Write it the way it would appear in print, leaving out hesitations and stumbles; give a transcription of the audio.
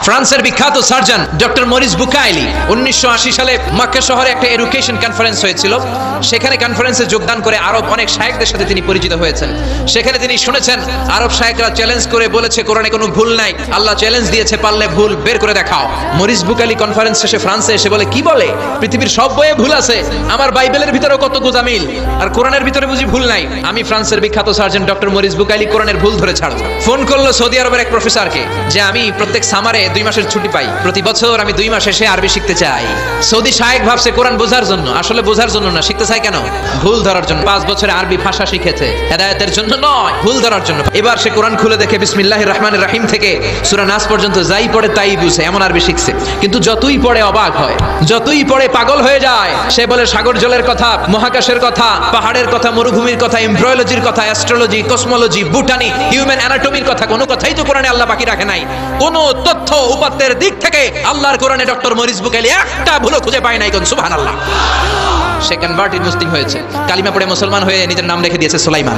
ফ্রান্সের বিখ্যাত surgeon doctor Morris Bucaille 1980 সালে মক্কা শহরে একটা এডুকেশন কনফারেন্স হয়েছিল। সেখানে কনফারেন্সে যোগদান করে আরব অনেক শায়েখদের সাথে তিনি পরিচিত হয়েছেন। সেখানে তিনি শুনেছেন আরব শায়েখরা চ্যালেঞ্জ করে বলেছে কোরআনে কোনো ভুল নাই, আল্লাহ চ্যালেঞ্জ দিয়েছে পারলে ভুল বের করে দেখাও। মরিস বুকাইলি কনফারেন্স শেষে ফ্রান্সে এসে বলে, কি বলে পৃথিবীর সব বইয়ে ভুল আছে, আমার বাইবেলের ভিতরেও কত গোজামিল, আর কোরআনের ভিতরে বুঝি ভুল নাই। আমি ফ্রান্সের বিখ্যাত সার্জন ডক্টর মরিস বুকাইলি কোরআনের ভুল ধরে ছাড়ব। ফোন করলো সৌদি আরবের এক প্রফেসরকে যে আমি প্রত্যেক সামারে 2 মাসের ছুটি পাই, প্রতি বছর আমি 2 মাস এসে আরবি শিখতে চাই। সৌদি শায়েখ ভাবছে কোরআন বোঝার জন্য, আসলে বোঝার জন্য না, শিখতে চাই কেন? ভুল ধরার জন্য। 5 বছরে আরবি ভাষা শিখেছে, হেদায়েতের জন্য নয়, ভুল ধরার জন্য। এবার সে কোরআন খুলে দেখে বিসমিল্লাহির রহমানির রহিম থেকে সূরা নাস পর্যন্ত যাই পড়ে তাই বুঝে, এমন আরবি শিখছে। কিন্তু যতই পড়ে অবাক হয়, যতই পড়ে পাগল হয়ে যায়। সে বলে সাগর জলের কথা, মহাকাশের কথা, পাহাড়ের কথা, মরুভূমির কথা, এমব্রয়োলজির কথা, অ্যাস্ট্রোলজি, কসমোলজি, বুটানি, হিউম্যান অ্যানাটমির কথা, কোনো কথাই তো কোরআনে আল্লাহ বাকি রাখে নাই। কোন তথ্য উপাত্তের দিক থেকে আল্লাহর কোরআনে ডক্টর মরিস বুকাইলি একটা ভুলও খুঁজে পায় নাই। কোন সুবহানাল্লাহ। সে কনভার্টেড মুসলিম হয়েছে, কালিমা পড়ে মুসলমান হয়ে নিজের নাম রেখে দিয়েছে সুলাইমান।